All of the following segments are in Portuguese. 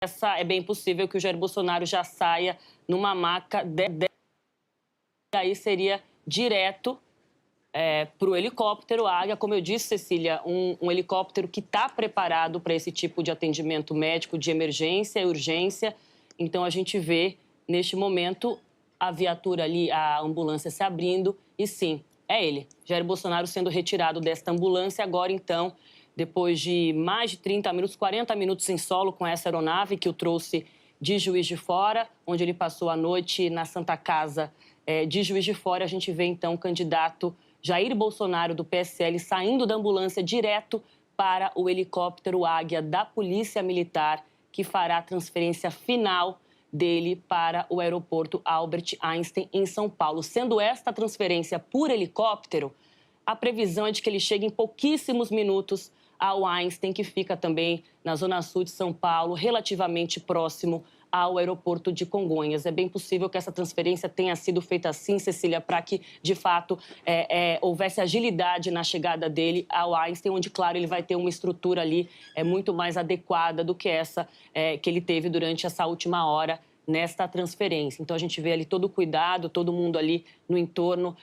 é bem possível que o Jair Bolsonaro já saia numa maca aí seria direto para o helicóptero Águia. Como eu disse, Cecília, um helicóptero que está preparado para esse tipo de atendimento médico de emergência e urgência. Então, a gente vê, neste momento, a viatura ali, a ambulância se abrindo. E sim, é ele, Jair Bolsonaro sendo retirado desta ambulância. Agora, então, depois de mais de 30 minutos, 40 minutos em solo com essa aeronave que o trouxe de Juiz de Fora, onde ele passou a noite na Santa Casa de Juiz de Fora, a gente vê, então, o candidato Jair Bolsonaro, do PSL, saindo da ambulância direto para o helicóptero Águia da Polícia Militar, que fará a transferência final dele para o aeroporto Albert Einstein, em São Paulo. Sendo esta transferência por helicóptero, a previsão é de que ele chegue em pouquíssimos minutos ao Einstein, que fica também na zona sul de São Paulo, relativamente próximo ao aeroporto de Congonhas. É bem possível que essa transferência tenha sido feita assim, Cecília, para que, de fato, houvesse agilidade na chegada dele ao Einstein, onde, claro, ele vai ter uma estrutura ali muito mais adequada do que essa que ele teve durante essa última hora nesta transferência. Então, a gente vê ali todo o cuidado, todo mundo ali no entorno,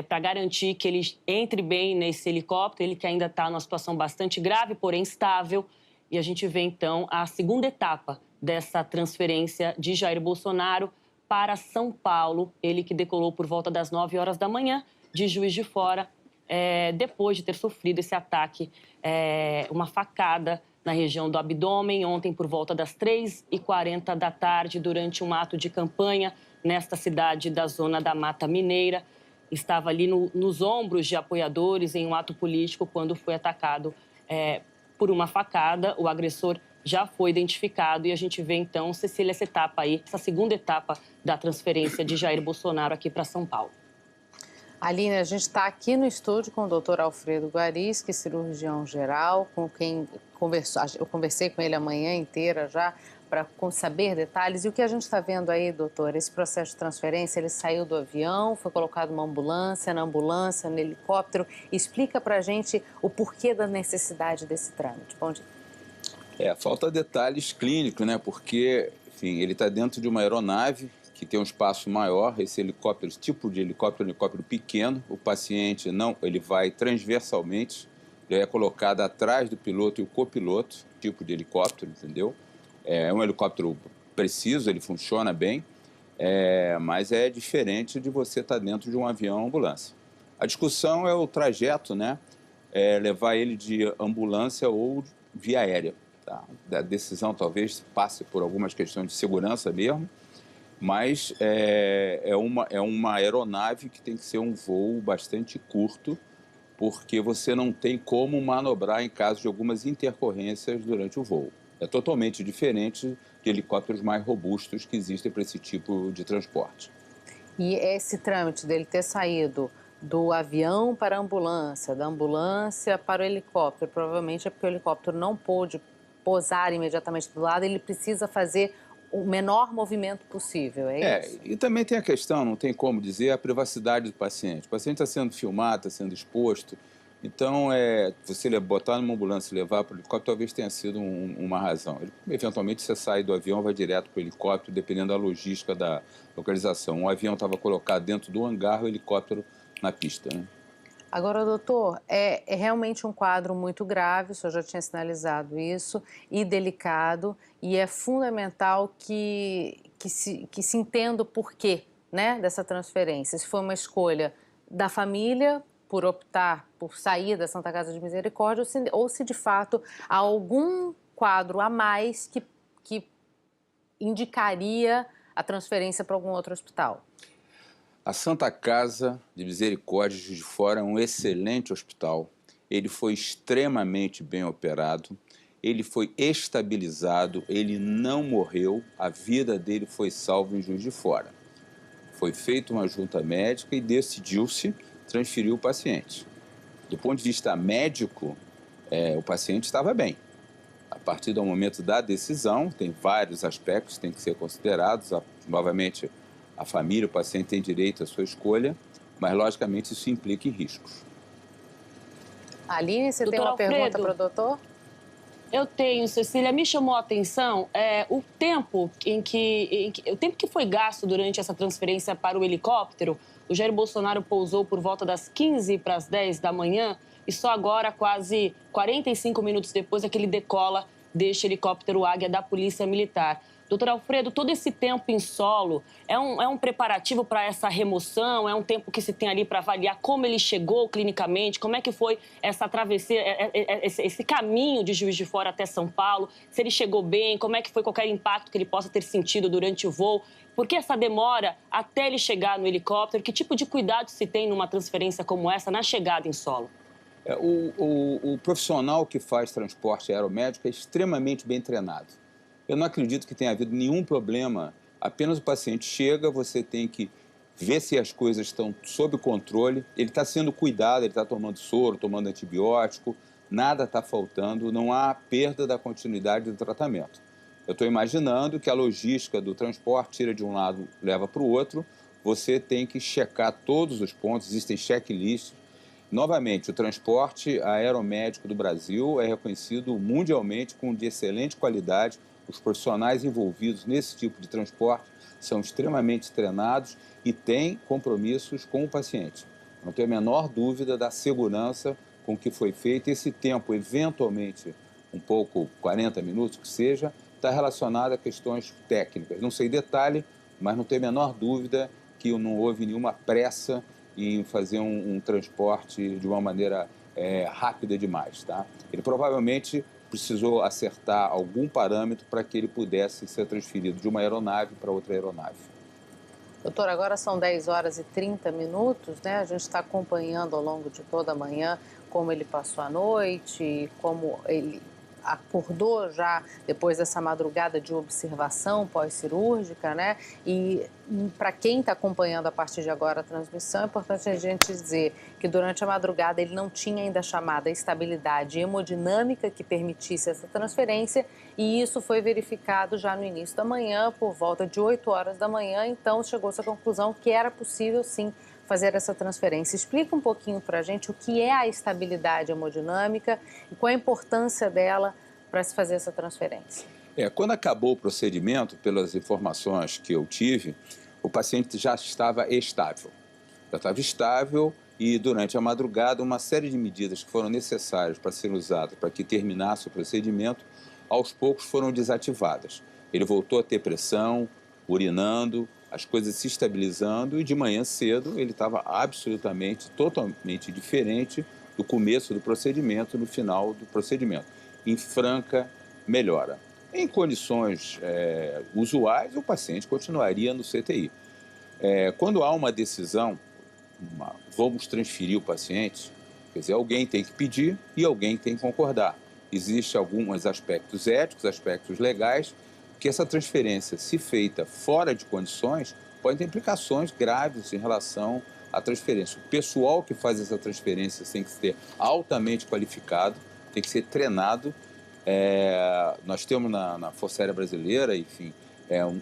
para garantir que ele entre bem nesse helicóptero, ele que ainda está numa situação bastante grave, porém estável. E a gente vê, então, a segunda etapa dessa transferência de Jair Bolsonaro para São Paulo. Ele que decolou por volta das 9 horas da manhã de Juiz de Fora, depois de ter sofrido esse ataque, uma facada na região do abdômen, ontem por volta das 3h40 da tarde, durante um ato de campanha nesta cidade da zona da Mata Mineira. Estava ali nos ombros de apoiadores em um ato político quando foi atacado por uma facada. O agressor já foi identificado e a gente vê, então, Cecília, essa etapa aí, essa segunda etapa da transferência de Jair Bolsonaro aqui para São Paulo. Aline, a gente está aqui no estúdio com o doutor Alfredo Guaris, que é cirurgião geral, com quem eu conversei com ele a manhã inteira já para saber detalhes. E o que a gente está vendo aí, doutor, esse processo de transferência, ele saiu do avião, foi colocado numa ambulância, no helicóptero. Explica para a gente o porquê da necessidade desse trâmite. Bom dia. Falta detalhes clínicos, né? Porque, enfim, ele está dentro de uma aeronave que tem um espaço maior. Esse helicóptero, esse tipo de helicóptero, é um helicóptero pequeno. O paciente não, ele vai transversalmente, ele é colocado atrás do piloto e o copiloto, tipo de helicóptero, entendeu? É um helicóptero preciso, ele funciona bem, mas é diferente de você estar dentro de um avião ambulância. A discussão é o trajeto, né? Levar ele de ambulância ou via aérea. Tá? A decisão talvez passe por algumas questões de segurança mesmo, mas é uma aeronave que tem que ser um voo bastante curto, porque você não tem como manobrar em caso de algumas intercorrências durante o voo. É totalmente diferente de helicópteros mais robustos que existem para esse tipo de transporte. E esse trâmite dele ter saído do avião para a ambulância, da ambulância para o helicóptero, provavelmente é porque o helicóptero não pôde pousar imediatamente do lado, ele precisa fazer o menor movimento possível, é isso? E também tem a questão, não tem como dizer, a privacidade do paciente. O paciente está sendo filmado, está sendo exposto, então você botar numa ambulância e levar para o helicóptero talvez tenha sido uma razão. Eventualmente você sai do avião, vai direto para o helicóptero, dependendo da logística da localização. O avião estava colocado dentro do hangar, o helicóptero na pista, né? Agora, doutor, é realmente um quadro muito grave, o senhor já tinha sinalizado isso, e delicado, e é fundamental que se entenda o porquê, né, dessa transferência. Se foi uma escolha da família por optar por sair da Santa Casa de Misericórdia, ou se de fato há algum quadro a mais que indicaria a transferência para algum outro hospital. A Santa Casa de Misericórdia de Juiz de Fora é um excelente hospital. Ele foi extremamente bem operado, ele foi estabilizado, ele não morreu, a vida dele foi salva em Juiz de Fora. Foi feita uma junta médica e decidiu-se transferir o paciente. Do ponto de vista médico, o paciente estava bem. A partir do momento da decisão, tem vários aspectos que têm que ser considerados, novamente, a família, o paciente tem direito à sua escolha, mas, logicamente, isso implica em riscos. Aline, você tem uma pergunta para o doutor? Eu tenho, Cecília. Me chamou a atenção o tempo o tempo que foi gasto durante essa transferência para o helicóptero. O Jair Bolsonaro pousou por volta das 15 para as 10 da manhã e só agora, quase 45 minutos depois, é que ele decola deste helicóptero Águia da Polícia Militar. Doutor Alfredo, todo esse tempo em solo é um preparativo para essa remoção? É um tempo que se tem ali para avaliar como ele chegou clinicamente? Como é que foi essa travessia, esse caminho de Juiz de Fora até São Paulo? Se ele chegou bem, como é que foi qualquer impacto que ele possa ter sentido durante o voo? Por que essa demora até ele chegar no helicóptero? Que tipo de cuidado se tem numa transferência como essa na chegada em solo? O profissional que faz transporte aeromédico é extremamente bem treinado. Eu não acredito que tenha havido nenhum problema. Apenas o paciente chega, você tem que ver se as coisas estão sob controle. Ele está sendo cuidado, ele está tomando soro, tomando antibiótico, nada está faltando, não há perda da continuidade do tratamento. Eu estou imaginando que a logística do transporte tira de um lado, leva para o outro. Você tem que checar todos os pontos, existem checklists. Novamente, o transporte aeromédico do Brasil é reconhecido mundialmente com de excelente qualidade. Os profissionais envolvidos nesse tipo de transporte são extremamente treinados e têm compromissos com o paciente. Não tenho a menor dúvida da segurança com que foi feito. Esse tempo, eventualmente, um pouco, 40 minutos que seja, está relacionado a questões técnicas. Não sei detalhe, mas não tenho a menor dúvida que não houve nenhuma pressa em fazer um transporte de uma maneira rápida demais, tá? Ele provavelmente precisou acertar algum parâmetro para que ele pudesse ser transferido de uma aeronave para outra aeronave. Doutor, agora são 10 horas e 30 minutos, né? A gente está acompanhando ao longo de toda a manhã como ele passou a noite, como ele acordou já depois dessa madrugada de observação pós-cirúrgica, né? E para quem está acompanhando a partir de agora a transmissão, é importante a gente dizer que durante a madrugada ele não tinha ainda a chamada estabilidade hemodinâmica que permitisse essa transferência, e isso foi verificado já no início da manhã, por volta de 8 horas da manhã, então chegou-se à conclusão que era possível sim fazer essa transferência. Explica um pouquinho para a gente o que é a estabilidade hemodinâmica e qual a importância dela para se fazer essa transferência. Quando acabou o procedimento, pelas informações que eu tive, o paciente já estava estável. E durante a madrugada uma série de medidas que foram necessárias para serem usadas para que terminasse o procedimento, aos poucos foram desativadas. Ele voltou a ter pressão, urinando, as coisas se estabilizando, e de manhã cedo ele estava absolutamente, totalmente diferente do começo do procedimento, no final do procedimento, em franca melhora. Em condições usuais, o paciente continuaria no CTI. Quando há uma decisão, vamos transferir o paciente, quer dizer, alguém tem que pedir e alguém tem que concordar. Existem alguns aspectos éticos, aspectos legais, que essa transferência, se feita fora de condições, pode ter implicações graves em relação à transferência. O pessoal que faz essa transferência tem que ser altamente qualificado, tem que ser treinado. Nós temos na Força Aérea Brasileira, enfim,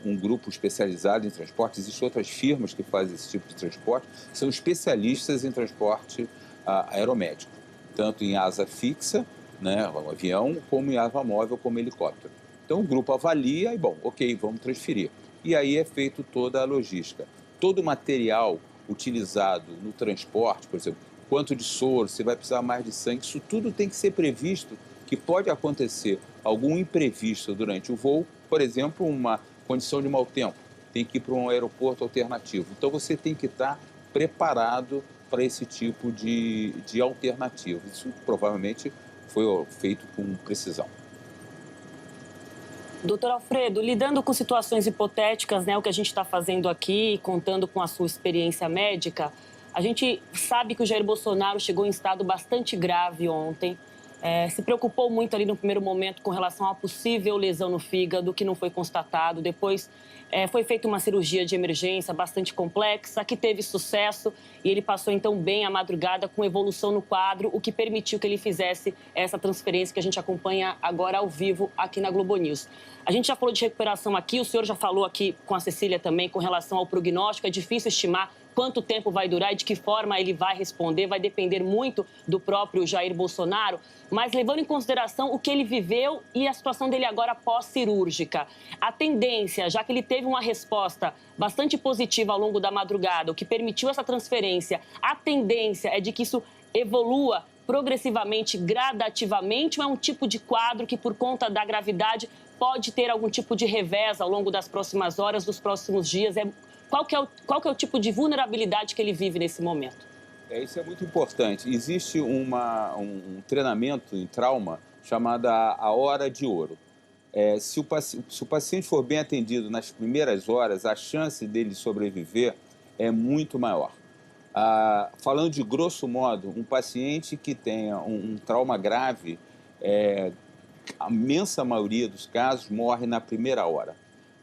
um grupo especializado em transporte. Existem outras firmas que fazem esse tipo de transporte, são especialistas em transporte aeromédico, tanto em asa fixa, né, um avião, como em asa móvel, como helicóptero. Então o grupo avalia e, ok, vamos transferir. E aí é feito toda a logística. Todo o material utilizado no transporte, por exemplo, quanto de soro, se vai precisar mais de sangue, isso tudo tem que ser previsto, que pode acontecer algum imprevisto durante o voo, por exemplo, uma condição de mau tempo, tem que ir para um aeroporto alternativo. Então você tem que estar preparado para esse tipo de alternativa. Isso provavelmente foi feito com precisão. Doutor Alfredo, lidando com situações hipotéticas, né, o que a gente está fazendo aqui, contando com a sua experiência médica, a gente sabe que o Jair Bolsonaro chegou em estado bastante grave ontem. Se preocupou muito ali no primeiro momento com relação a possível lesão no fígado, que não foi constatado. Depois foi feita uma cirurgia de emergência bastante complexa, que teve sucesso, e ele passou então bem a madrugada com evolução no quadro, o que permitiu que ele fizesse essa transferência que a gente acompanha agora ao vivo aqui na Globo News. A gente já falou de recuperação aqui, o senhor já falou aqui com a Cecília também com relação ao prognóstico. É difícil estimar quanto tempo vai durar e de que forma ele vai responder, vai depender muito do próprio Jair Bolsonaro, mas levando em consideração o que ele viveu e a situação dele agora pós-cirúrgica. A tendência, já que ele teve uma resposta bastante positiva ao longo da madrugada, o que permitiu essa transferência, a tendência é de que isso evolua progressivamente, gradativamente, ou é um tipo de quadro que, por conta da gravidade, pode ter algum tipo de revés ao longo das próximas horas, dos próximos dias? Qual que é o tipo de vulnerabilidade que ele vive nesse momento? Isso é muito importante. Existe um treinamento em trauma chamado a hora de ouro. Se o paciente for bem atendido nas primeiras horas, a chance dele sobreviver é muito maior. Falando de grosso modo, um paciente que tenha um trauma grave, a imensa maioria dos casos morre na primeira hora.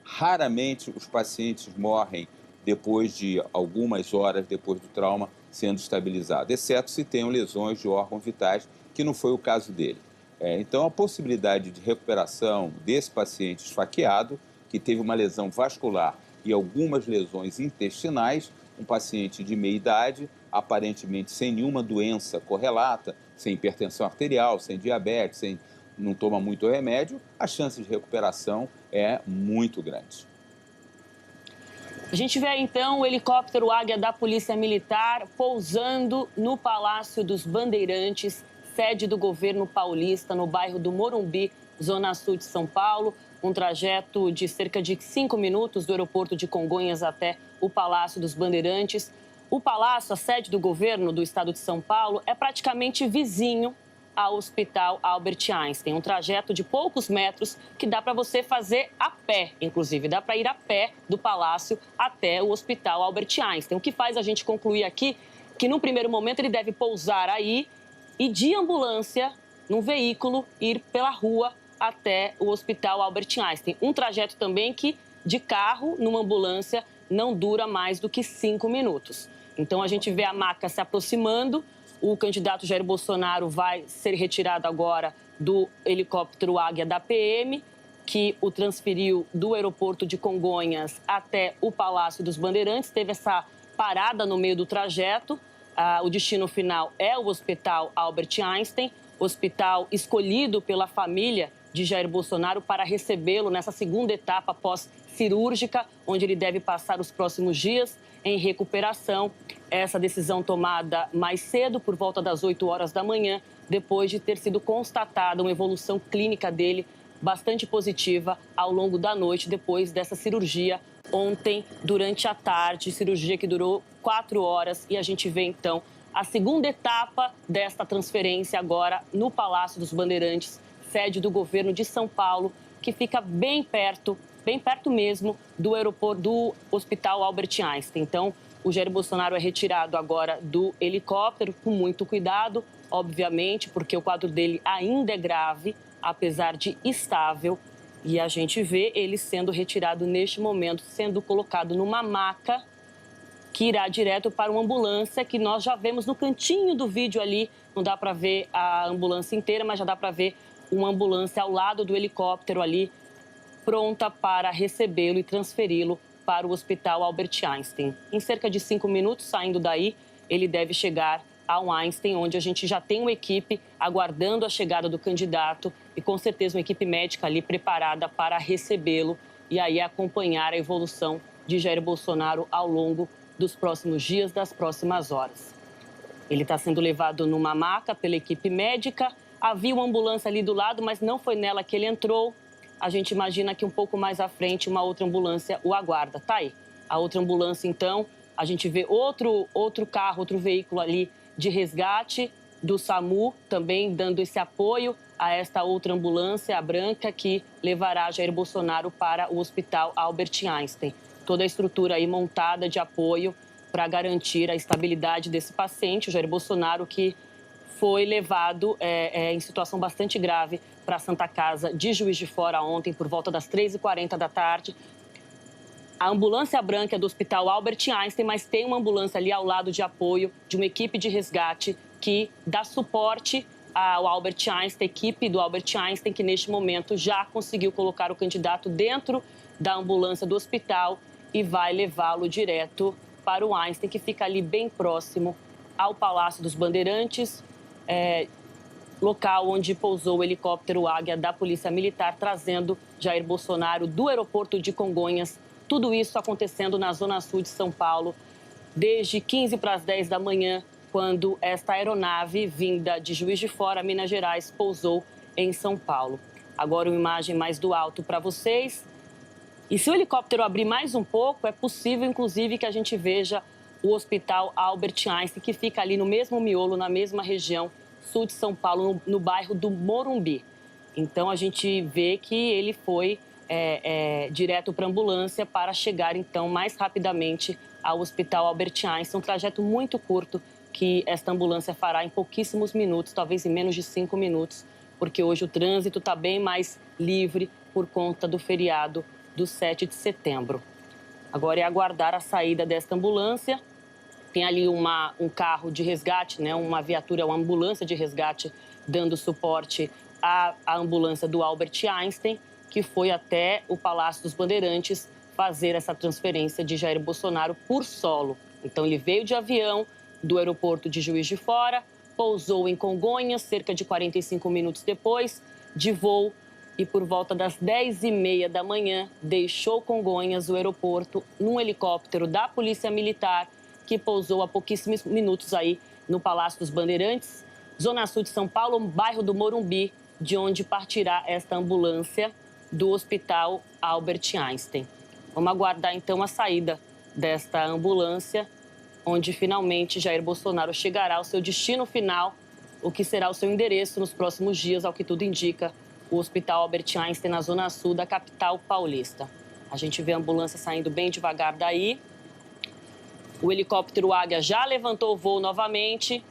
Raramente os pacientes morrem depois de algumas horas depois do trauma sendo estabilizado, exceto se tenham lesões de órgãos vitais, que não foi o caso dele. Então, a possibilidade de recuperação desse paciente esfaqueado, que teve uma lesão vascular e algumas lesões intestinais, um paciente de meia idade, aparentemente sem nenhuma doença correlata, sem hipertensão arterial, sem diabetes, não toma muito remédio, a chance de recuperação é muito grande. A gente vê, então, o helicóptero Águia da Polícia Militar pousando no Palácio dos Bandeirantes, sede do governo paulista, no bairro do Morumbi, zona sul de São Paulo. Um trajeto de cerca de 5 minutos do aeroporto de Congonhas até o Palácio dos Bandeirantes. O palácio, a sede do governo do estado de São Paulo, é praticamente vizinho ao Hospital Albert Einstein. Um trajeto de poucos metros que dá para você fazer a pé, inclusive. Dá para ir a pé do palácio até o Hospital Albert Einstein. O que faz a gente concluir aqui que, num primeiro momento, ele deve pousar aí e, de ambulância, num veículo, ir pela rua até o Hospital Albert Einstein. Um trajeto também que, de carro, numa ambulância, não dura mais do que 5 minutos. Então, a gente vê a maca se aproximando. O candidato Jair Bolsonaro vai ser retirado agora do helicóptero Águia da PM, que o transferiu do aeroporto de Congonhas até o Palácio dos Bandeirantes. Teve essa parada no meio do trajeto. O destino final é o Hospital Albert Einstein, hospital escolhido pela família de Jair Bolsonaro para recebê-lo nessa segunda etapa pós-cirúrgica, onde ele deve passar os próximos dias em recuperação. Essa decisão tomada mais cedo, por volta das 8 horas da manhã, depois de ter sido constatada uma evolução clínica dele bastante positiva ao longo da noite, depois dessa cirurgia ontem, durante a tarde, cirurgia que durou 4 horas. E a gente vê, então, a segunda etapa desta transferência agora no Palácio dos Bandeirantes, sede do governo de São Paulo, que fica bem perto mesmo do aeroporto do Hospital Albert Einstein. Então, o Jair Bolsonaro é retirado agora do helicóptero com muito cuidado, obviamente, porque o quadro dele ainda é grave, apesar de estável. E a gente vê ele sendo retirado neste momento, sendo colocado numa maca que irá direto para uma ambulância que nós já vemos no cantinho do vídeo ali. Não dá para ver a ambulância inteira, mas já dá para ver uma ambulância ao lado do helicóptero ali, pronta para recebê-lo e transferi-lo para o Hospital Albert Einstein. Em cerca de 5 minutos, saindo daí, ele deve chegar ao Einstein, onde a gente já tem uma equipe aguardando a chegada do candidato e, com certeza, uma equipe médica ali preparada para recebê-lo e aí acompanhar a evolução de Jair Bolsonaro ao longo dos próximos dias, das próximas horas. Ele está sendo levado numa maca pela equipe médica. Havia uma ambulância ali do lado, mas não foi nela que ele entrou. A gente imagina que um pouco mais à frente uma outra ambulância o aguarda. Tá aí. A outra ambulância, então, a gente vê outro carro, outro veículo ali de resgate do SAMU, também dando esse apoio a esta outra ambulância, a branca, que levará Jair Bolsonaro para o Hospital Albert Einstein. Toda a estrutura aí montada de apoio para garantir a estabilidade desse paciente, o Jair Bolsonaro, que foi levado em situação bastante grave para a Santa Casa de Juiz de Fora ontem, por volta das 3h40 da tarde. A ambulância branca é do Hospital Albert Einstein, mas tem uma ambulância ali ao lado de apoio de uma equipe de resgate que dá suporte ao Albert Einstein, equipe do Albert Einstein, que neste momento já conseguiu colocar o candidato dentro da ambulância do hospital e vai levá-lo direto para o Einstein, que fica ali bem próximo ao Palácio dos Bandeirantes, local onde pousou o helicóptero Águia da Polícia Militar, trazendo Jair Bolsonaro do aeroporto de Congonhas. Tudo isso acontecendo na Zona Sul de São Paulo, desde 15 para as 10 da manhã, quando esta aeronave vinda de Juiz de Fora, Minas Gerais, pousou em São Paulo. Agora uma imagem mais do alto para vocês. E se o helicóptero abrir mais um pouco, é possível, inclusive, que a gente veja o Hospital Albert Einstein, que fica ali no mesmo miolo, na mesma região sul de São Paulo, no bairro do Morumbi. Então, a gente vê que ele foi direto para a ambulância para chegar, então, mais rapidamente ao Hospital Albert Einstein. Um trajeto muito curto que esta ambulância fará em pouquíssimos minutos, talvez em menos de 5 minutos, porque hoje o trânsito está bem mais livre por conta do feriado do 7 de setembro. Agora é aguardar a saída desta ambulância. Tem ali um carro de resgate, né, uma viatura, uma ambulância de resgate, dando suporte à ambulância do Albert Einstein, que foi até o Palácio dos Bandeirantes fazer essa transferência de Jair Bolsonaro por solo. Então, ele veio de avião do aeroporto de Juiz de Fora, pousou em Congonhas, cerca de 45 minutos depois, de voo, e por volta das 10h30 da manhã, deixou Congonhas, o aeroporto, num helicóptero da Polícia Militar, que pousou há pouquíssimos minutos aí no Palácio dos Bandeirantes, Zona Sul de São Paulo, bairro do Morumbi, de onde partirá esta ambulância do Hospital Albert Einstein. Vamos aguardar, então, a saída desta ambulância, onde finalmente Jair Bolsonaro chegará ao seu destino final, o que será o seu endereço nos próximos dias, ao que tudo indica, o Hospital Albert Einstein, na Zona Sul da capital paulista. A gente vê a ambulância saindo bem devagar daí. O helicóptero Águia já levantou o voo novamente.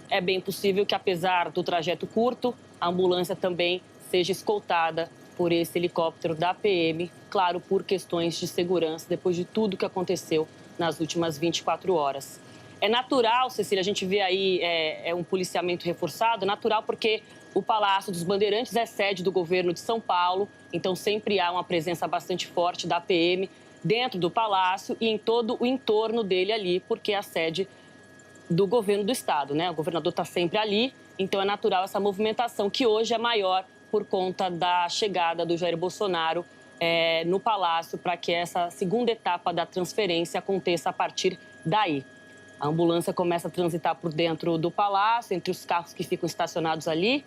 É bem possível que, apesar do trajeto curto, a ambulância também seja escoltada por esse helicóptero da PM, claro, por questões de segurança, depois de tudo que aconteceu nas últimas 24 horas. É natural, Cecília, a gente vê aí um policiamento reforçado, é natural porque o Palácio dos Bandeirantes é sede do governo de São Paulo, então sempre há uma presença bastante forte da PM dentro do palácio e em todo o entorno dele ali, porque é a sede do governo do estado, né? O governador está sempre ali, então é natural essa movimentação, que hoje é maior por conta da chegada do Jair Bolsonaro no palácio, para que essa segunda etapa da transferência aconteça a partir daí. A ambulância começa a transitar por dentro do palácio, entre os carros que ficam estacionados ali,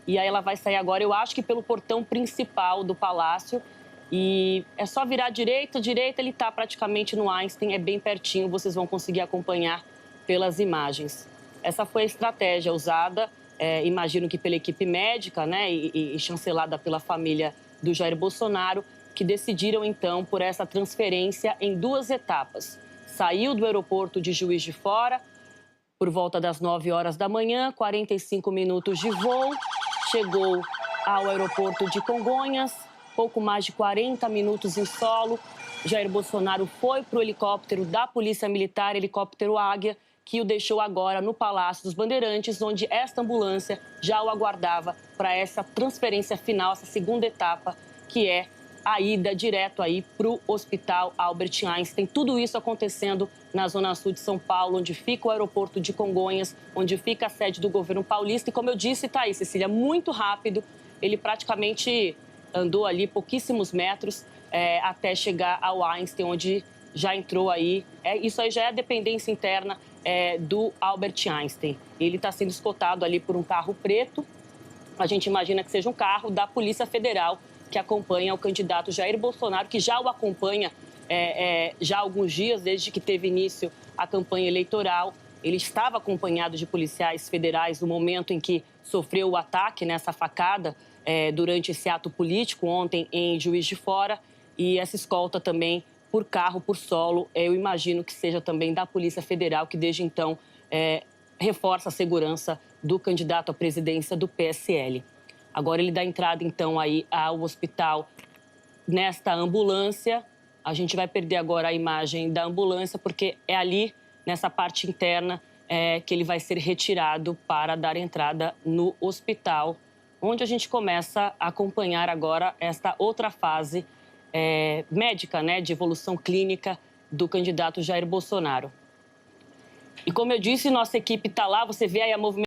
e aí ela vai sair agora, eu acho que pelo portão principal do palácio, e é só virar à direita, ele está praticamente no Einstein, é bem pertinho, vocês vão conseguir acompanhar pelas imagens. Essa foi a estratégia usada, imagino que pela equipe médica, né, e chancelada pela família do Jair Bolsonaro, que decidiram, então, por essa transferência em 2 etapas. Saiu do aeroporto de Juiz de Fora por volta das 9 horas da manhã, 45 minutos de voo, chegou ao aeroporto de Congonhas, pouco mais de 40 minutos em solo. Jair Bolsonaro foi para o helicóptero da Polícia Militar, helicóptero Águia, que o deixou agora no Palácio dos Bandeirantes, onde esta ambulância já o aguardava para essa transferência final, essa segunda etapa, que é a ida direto aí para o Hospital Albert Einstein. Tudo isso acontecendo na Zona Sul de São Paulo, onde fica o aeroporto de Congonhas, onde fica a sede do governo paulista. E como eu disse, tá aí, Cecília, muito rápido. Ele praticamente andou ali pouquíssimos metros até chegar ao Einstein, onde já entrou aí. Isso aí já é a dependência interna do Albert Einstein. Ele está sendo escoltado ali por um carro preto. A gente imagina que seja um carro da Polícia Federal, que acompanha o candidato Jair Bolsonaro, que já o acompanha já há alguns dias, desde que teve início a campanha eleitoral. Ele estava acompanhado de policiais federais no momento em que sofreu o ataque, nessa facada, durante esse ato político ontem em Juiz de Fora. E essa escolta também por carro, por solo, eu imagino que seja também da Polícia Federal, que desde então reforça a segurança do candidato à presidência do PSL. Agora ele dá entrada, então, aí ao hospital nesta ambulância. A gente vai perder agora a imagem da ambulância, porque é ali, nessa parte interna, que ele vai ser retirado para dar entrada no hospital, onde a gente começa a acompanhar agora esta outra fase médica, né, de evolução clínica do candidato Jair Bolsonaro. E como eu disse, nossa equipe está lá, você vê aí a movimentação